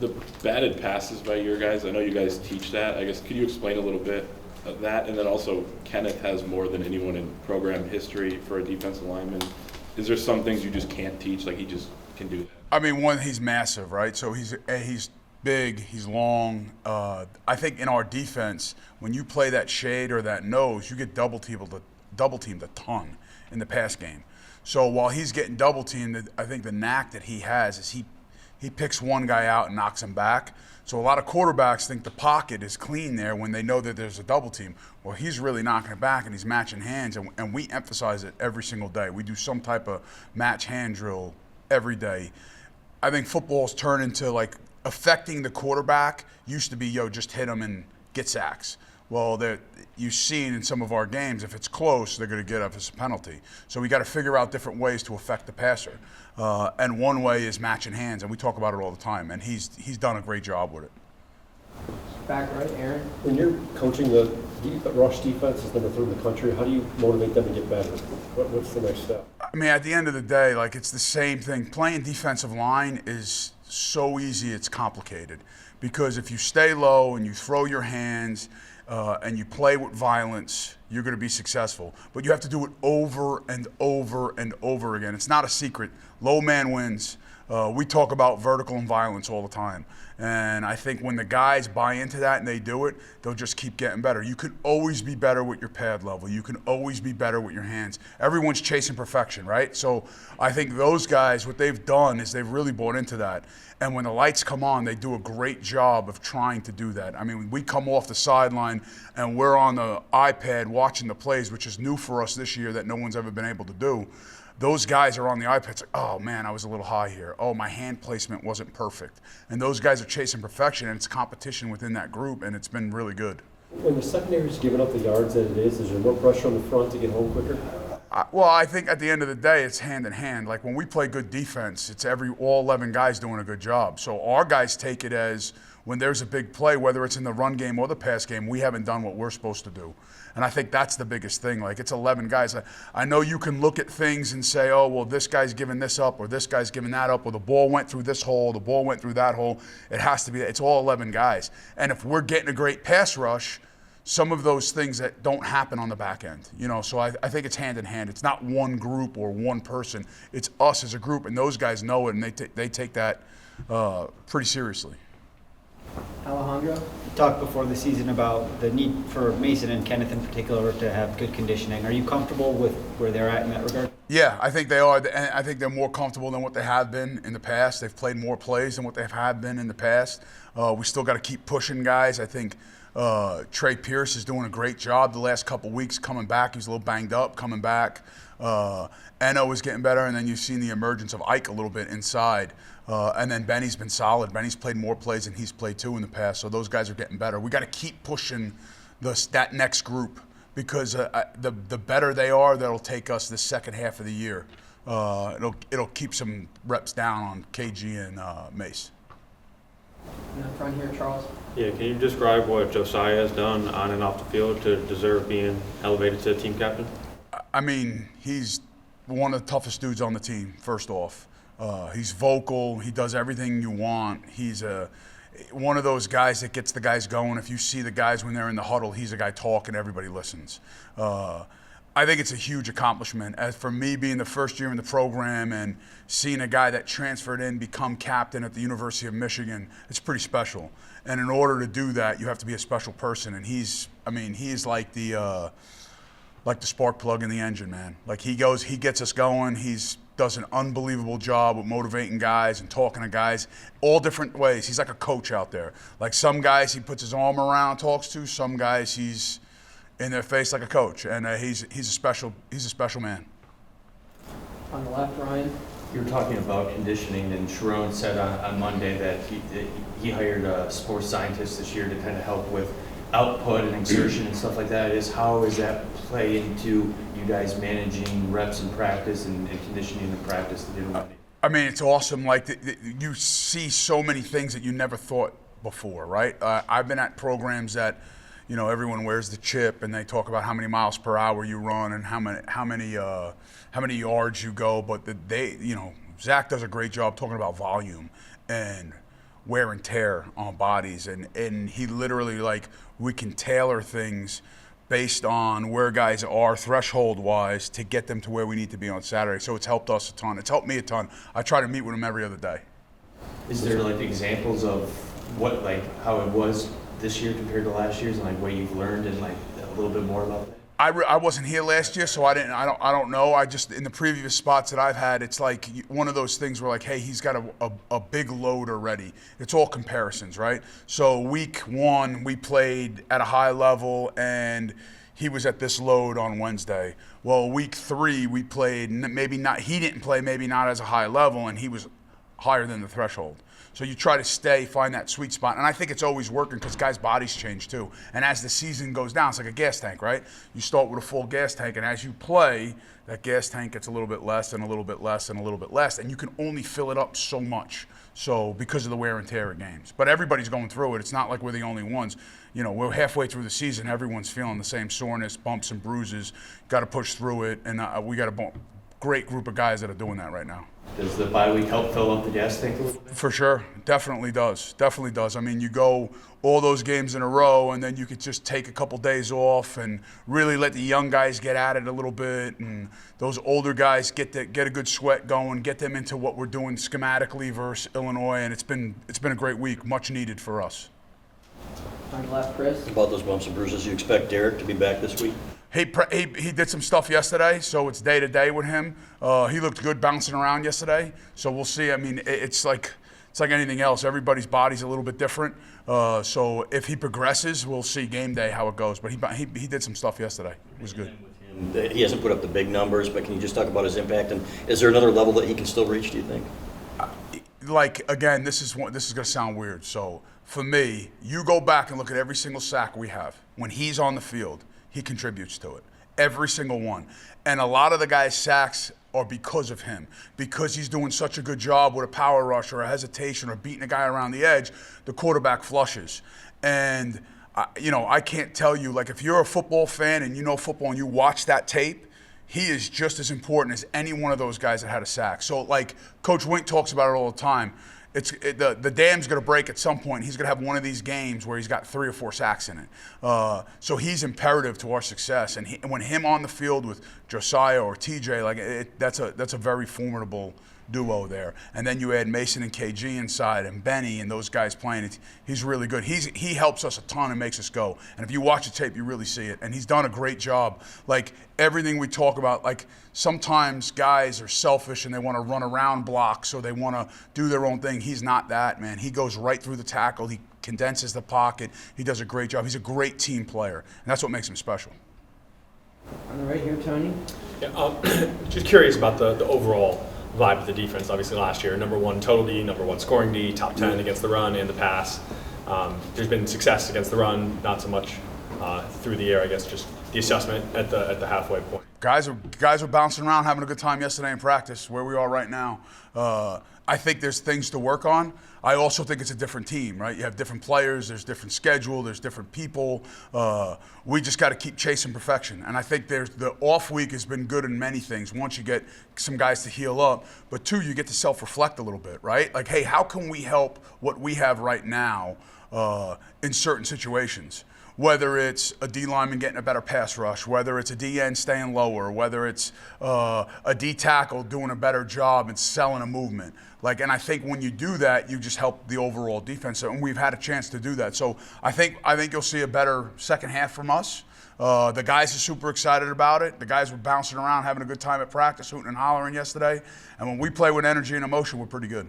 The batted passes by your guys, I know you guys teach that. I guess, could you explain a little bit of that? And then also, Kenneth has more than anyone in program history for a defensive lineman. Is there some things you just can't teach, like he just can do that? I mean, one, he's massive, right? So he's big, he's long. I think in our defense, when you play that shade or that nose, you get double teamed a ton in the pass game. So while he's getting double teamed, I think the knack that he has is he picks one guy out and knocks him back. So a lot of quarterbacks think the pocket is clean there when they know that there's a double team. Well, he's really knocking it back and he's matching hands, and we emphasize it every single day. We do some type of match hand drill every day. I think football's turned into like affecting the quarterback. Used to be, just hit him and get sacks. Well, you've seen in some of our games, if it's close, they're going to get up as a penalty. So we got to figure out different ways to affect the passer. And one way is matching hands, and we talk about it all the time. And he's done a great job with it. Back right, Aaron. When you're coaching the rush defense is number 3 in the country, how do you motivate them to get better? What's the next step? I mean, at the end of the day, like, it's the same thing. Playing defensive line is so easy, it's complicated. Because if you stay low and you throw your hands and you play with violence, you're going to be successful. But you have to do it over and over and over again. It's not a secret. Low man wins. We talk about vertical and violence all the time. And I think when the guys buy into that and they do it, they'll just keep getting better. You can always be better with your pad level. You can always be better with your hands. Everyone's chasing perfection, right? So I think those guys, what they've done is they've really bought into that. And when the lights come on, they do a great job of trying to do that. I mean, we come off the sideline and we're on the iPad watching the plays, which is new for us this year that no one's ever been able to do. Those guys are on the iPad. It's like, oh man, I was a little high here. Oh, my hand placement wasn't perfect. And those guys are chasing perfection, and it's competition within that group, and it's been really good. When the secondary's giving up the yards that it is there more pressure on the front to get home quicker? Well, I think at the end of the day, it's hand in hand. Like when we play good defense, it's all 11 guys doing a good job. So our guys take it as when there's a big play, whether it's in the run game or the pass game, we haven't done what we're supposed to do. And I think that's the biggest thing. Like, it's 11 guys. I know you can look at things and say, oh, well, this guy's giving this up or this guy's giving that up or the ball went through this hole, the ball went through that hole. It has to be, it's all 11 guys. And if we're getting a great pass rush, some of those things that don't happen on the back end, so I think it's hand in hand. It's not one group or one person. It's us as a group, and those guys know it, and they take that pretty seriously. Alejandro? You talked before the season about the need for Mason and Kenneth in particular to have good conditioning. Are you comfortable with where they're at in that regard? Yeah, I think they are. And I think they're more comfortable than what they have been in the past. They've played more plays than what they have been in the past. We still got to keep pushing guys. I think Trey Pierce is doing a great job the last couple weeks coming back. He's a little banged up coming back. Eno is getting better, and then you've seen the emergence of Ike a little bit inside. And then Benny's been solid. Benny's played more plays than he's played too in the past, so those guys are getting better. We got to keep pushing that next group because the better they are, that'll take us the second half of the year. It'll keep some reps down on KG and Mace. In the front here, Charles. Yeah, can you describe what Josiah has done on and off the field to deserve being elevated to team captain? I mean, he's one of the toughest dudes on the team, first off. He's vocal. He does everything you want. He's one of those guys that gets the guys going. If you see the guys when they're in the huddle, he's a guy talking, everybody listens. I think it's a huge accomplishment. As for me being the first year in the program and seeing a guy that transferred in become captain at the University of Michigan, it's pretty special. And in order to do that, you have to be a special person. And he's like the spark plug in the engine, man. Like he gets us going. He's does an unbelievable job with motivating guys and talking to guys all different ways. He's like a coach out there. Like some guys he puts his arm around, talks to. Some guys he's in their face like a coach, and he's a special man. On the left, Ryan. You were talking about conditioning, and Sharon said on Monday that he hired a sports scientist this year to kind of help with output and exertion and stuff like that. How does that play into you guys managing reps in practice and conditioning in practice to do? I mean, it's awesome. Like you see so many things that you never thought before, right? I've been at programs that, everyone wears the chip and they talk about how many miles per hour you run and how many yards you go. But Zach does a great job talking about volume. And wear and tear on bodies, and he literally, like, we can tailor things based on where guys are threshold-wise to get them to where we need to be on Saturday. So it's helped us a ton. It's helped me a ton. I try to meet with him every other day. Is there like examples of what, like, how it was this year compared to last year's, and like what you've learned, and like a little bit more about that? I wasn't here last year, so I don't know. I just, in the previous spots that I've had, it's like one of those things where, like, hey, he's got a big load already. It's all comparisons, right? So week 1 we played at a high level and he was at this load on Wednesday. Well, week 3 we played, maybe not, he didn't play maybe not as a high level, and he was higher than the threshold. So you try to find that sweet spot. And I think it's always working because guys' bodies change too. And as the season goes down, it's like a gas tank, right? You start with a full gas tank, and as you play, that gas tank gets a little bit less and a little bit less and a little bit less. And you can only fill it up so much. So because of the wear and tear of games. But everybody's going through it. It's not like we're the only ones. You know, we're halfway through the season. Everyone's feeling the same soreness, bumps and bruises. Got to push through it. And we got a great group of guys that are doing that right now. Does the bye week help fill up the gas tank a little bit? For sure. Definitely does. Definitely does. I mean, you go all those games in a row, and then you could just take a couple days off and really let the young guys get at it a little bit, and those older guys get a good sweat going, get them into what we're doing schematically versus Illinois, and it's been a great week, much needed for us. On the left, Chris. About those bumps and bruises, you expect Derek to be back this week? He did some stuff yesterday, so it's day to day with him. He looked good bouncing around yesterday, so we'll see. I mean, it's like anything else. Everybody's body's a little bit different. So if he progresses, we'll see game day how it goes. But he did some stuff yesterday. It was good. He hasn't put up the big numbers, but can you just talk about his impact? And is there another level that he can still reach, do you think? Like, again, this is going to sound weird. So for me, you go back and look at every single sack we have. When he's on the field, he contributes to it. Every single one. And a lot of the guys' sacks are because of him. Because he's doing such a good job with a power rush or a hesitation or beating a guy around the edge, the quarterback flushes. And, I can't tell you, like, if you're a football fan and you know football and you watch that tape, he is just as important as any one of those guys that had a sack. So, like, Coach Wink talks about it all the time. The dam's going to break at some point. He's going to have one of these games where he's got 3 or 4 sacks in it. So he's imperative to our success. And when him on the field with Josiah or TJ, like that's a very formidable duo there. And then you add Mason and KG inside, and Benny and those guys playing. He's really good. He helps us a ton and makes us go. And if you watch the tape, you really see it. And he's done a great job. Like everything we talk about, like sometimes guys are selfish and they want to run around blocks or they want to do their own thing. He's not that, man. He goes right through the tackle. He condenses the pocket. He does a great job. He's a great team player, and that's what makes him special. On the right here, Tony. Yeah, just curious about the overall vibe of the defense. Obviously last year, number 1 total D, number 1 scoring D, top 10 against the run and the pass. There's been success against the run, not so much through the air, I guess, just the assessment at the halfway point. Guys were bouncing around, having a good time yesterday in practice, where we are right now. I think there's things to work on. I also think it's a different team, right? You have different players, there's different schedule, there's different people. We just got to keep chasing perfection. And I think the off week has been good in many things. Once you get some guys to heal up, but 2, you get to self-reflect a little bit, right? Like, hey, how can we help what we have right now in certain situations? Whether it's a D lineman getting a better pass rush, whether it's a D end staying lower, whether it's a D tackle doing a better job and selling a movement. And I think when you do that, you just help the overall defense, and we've had a chance to do that. So I think you'll see a better second half from us. The guys are super excited about it. The guys were bouncing around, having a good time at practice, hooting and hollering yesterday. And when we play with energy and emotion, we're pretty good.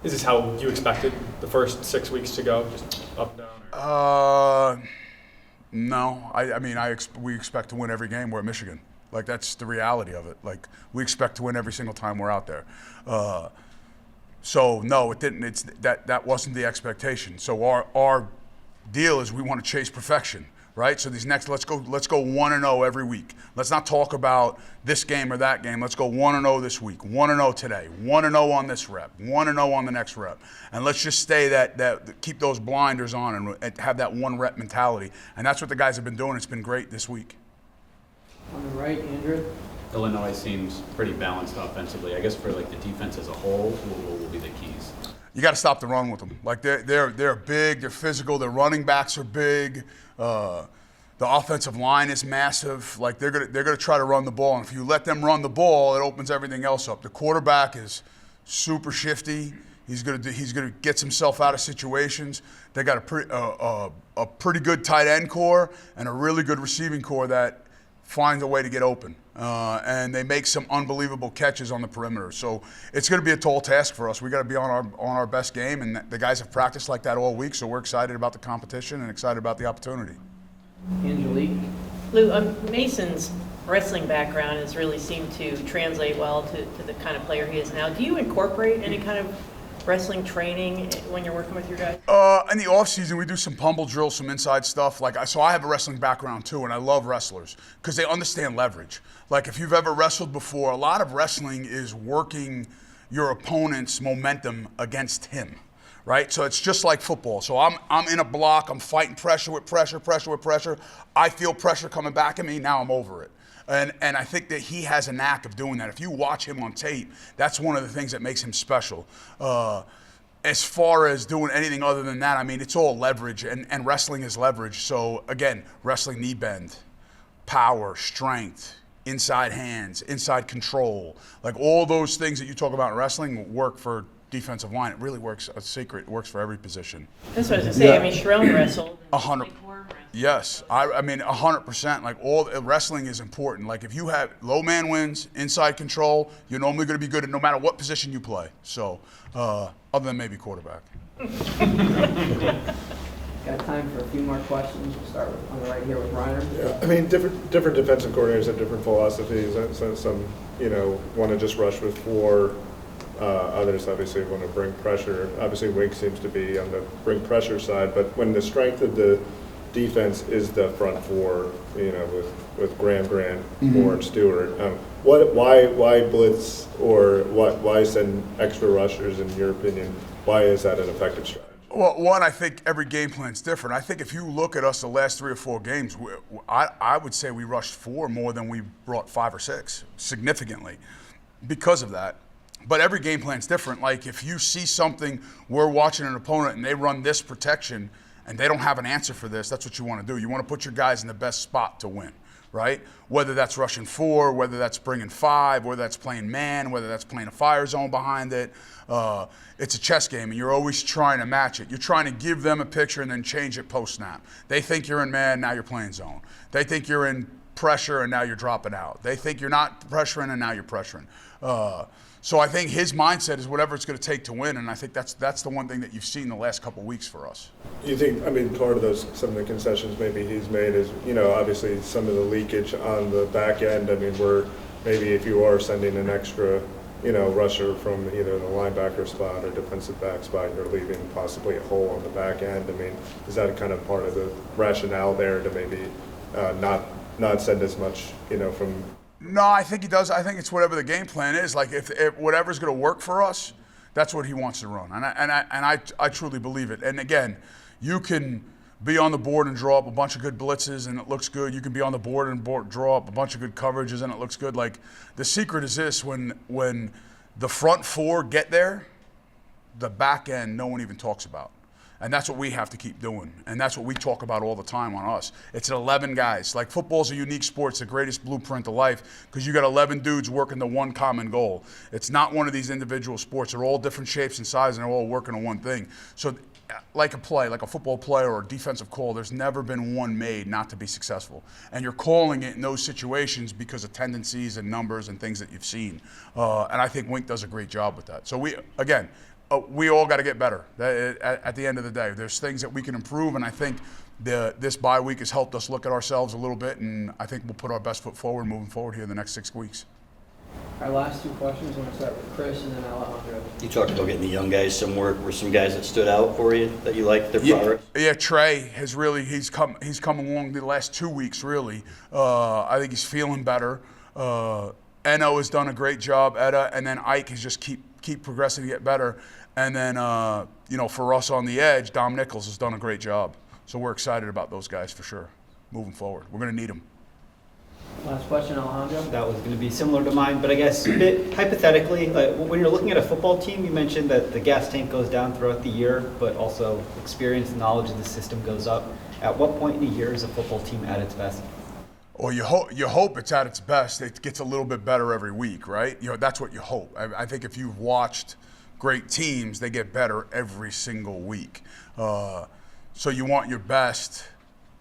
Is this how you expected the first 6 weeks to go, just up and down? No. I mean, we expect to win every game. We're at Michigan. Like, that's the reality of it. Like, we expect to win every single time we're out there. So no, it didn't. That wasn't the expectation. So our deal is we want to chase perfection, right? So let's go 1-0 every week. Let's not talk about this game or that game. Let's go 1-0 this week, 1-0 today, 1-0 on this rep, 1-0 on the next rep, and let's just stay keep those blinders on and have that 1 rep mentality. And that's what the guys have been doing. It's been great this week. On the right, Andrew. Illinois seems pretty balanced offensively. I guess for like the defense as a whole, what will be the keys? you got to stop the run with them. Like they're big, they're physical, their running backs are big. The offensive line is massive. Like they're gonna try to run the ball, and if you let them run the ball, it opens everything else up. The quarterback is super shifty. He's gonna get himself out of situations. They got a pretty good tight end core and a really good receiving core that finds a way to get open. And they make some unbelievable catches on the perimeter. So it's going to be a tall task for us. We got to be on our best game, and the guys have practiced like that all week. So we're excited about the competition and excited about the opportunity. Angelique. Lou, Mason's wrestling background has really seemed to translate well to the kind of player he is now. Do you incorporate any kind of wrestling training when you're working with your guys? In the off season, we do some pummel drills, some inside stuff. So I have a wrestling background too, and I love wrestlers because they understand leverage. Like if you've ever wrestled before, a lot of wrestling is working your opponent's momentum against him, right? So it's just like football. So I'm in a block, I'm fighting pressure with pressure. I feel pressure coming back at me, now I'm over it. And I think that he has a knack of doing that. If you watch him on tape, that's one of the things that makes him special. As far as doing anything other than that, I mean, it's all leverage, and wrestling is leverage. So again, wrestling knee bend, power, strength, inside hands, inside control. Like all those things that you talk about in wrestling work for defensive line. It really works, a secret, it works for every position. That's what I was going to say. I mean, Sharon wrestled. 100. Yes, I mean 100%. Like wrestling is important. Like if you have low man wins, inside control, you're normally going to be good at no matter what position you play. So, other than maybe quarterback. Got time for a few more questions. We'll start on the right here with Reiner. Yeah, I mean, different defensive coordinators have different philosophies. Some want to just rush with 4. Others obviously want to bring pressure. Obviously, Wink seems to be on the bring pressure side, but when the strength of the defense is the front 4, with Graham, Moore, and Stewart. Why blitz or why send extra rushers? In your opinion, why is that an effective strategy? Well, one, I think every game plan's different. I think if you look at us the last 3 or 4 games, I would say we rushed 4 more than we brought 5 or 6, significantly, because of that. But every game plan's different. Like if you see something, we're watching an opponent and they run this protection and they don't have an answer for this, that's what you want to do. You want to put your guys in the best spot to win, right? Whether that's rushing 4, whether that's bringing 5, whether that's playing man, whether that's playing a fire zone behind it. It's a chess game, and you're always trying to match it. You're trying to give them a picture and then change it post-snap. They think you're in man, now you're playing zone. They think you're in pressure, and now you're dropping out. They think you're not pressuring, and now you're pressuring. So I think his mindset is whatever it's going to take to win, and I think that's the one thing that you've seen the last couple of weeks for us. Do you think, part of some of the concessions maybe he's made is, obviously some of the leakage on the back end. Where maybe if you are sending an extra, rusher from either the linebacker spot or defensive back spot, you're leaving possibly a hole on the back end. Is that kind of part of the rationale there to maybe not send as much, from? No, I think he does. I think it's whatever the game plan is. Like if whatever's going to work for us, that's what he wants to run, and I truly believe it. And again, you can be on the board and draw up a bunch of good blitzes and it looks good. You can be on the board and draw up a bunch of good coverages and it looks good. Like the secret is this: when the front 4 get there, the back end no one even talks about. And that's what we have to keep doing. And that's what we talk about all the time on us. It's 11 guys. Like football's a unique sport. It's the greatest blueprint of life because you got 11 dudes working to one common goal. It's not one of these individual sports. They're all different shapes and sizes and they're all working on one thing. So like a football play or a defensive call, there's never been one made not to be successful. And you're calling it in those situations because of tendencies and numbers and things that you've seen. And I think Wink does a great job with that. So we all got to get better. At the end of the day, there's things that we can improve, and I think this bye week has helped us look at ourselves a little bit, and I think we'll put our best foot forward moving forward here in the next 6 weeks. Our last 2 questions, I'm going to start with Chris and then Alejandro. You talked about getting the young guys some work. Were some guys that stood out for you that you liked their progress? Yeah, Trey has really he's come along the last 2 weeks really. I think he's feeling better. Eno has done a great job. Etta, and then Ike has just keep progressing to get better. And then, for us on the edge, Dom Nichols has done a great job. So we're excited about those guys for sure, moving forward. We're going to need them. Last question, Alejandro. That was going to be similar to mine, but I guess a bit hypothetically, like when you're looking at a football team, you mentioned that the gas tank goes down throughout the year, but also experience and knowledge of the system goes up. At what point in the year is a football team at its best? Or you hope it's at its best. It gets a little bit better every week, right? You know, that's what you hope. I think if you've watched great teams, they get better every single week. So you want your best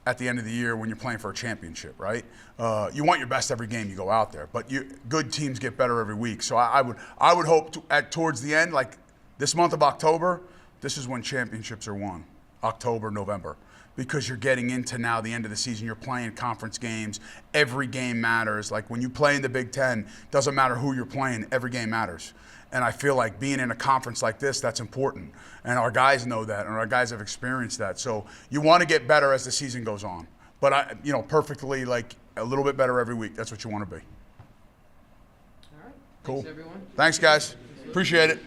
at the end of the year when you're playing for a championship, right? You want your best every game you go out there, but good teams get better every week. So I would hope towards the end, like this month of October, this is when championships are won, October, November, because you're getting into now the end of the season. You're playing conference games. Every game matters. Like when you play in the Big Ten, doesn't matter who you're playing, every game matters. And I feel like being in a conference like this, that's important. And our guys know that, and our guys have experienced that. So you want to get better as the season goes on. But perfectly, like a little bit better every week. That's what you want to be. All right. Cool. Thanks, everyone. Thanks, guys. Appreciate it.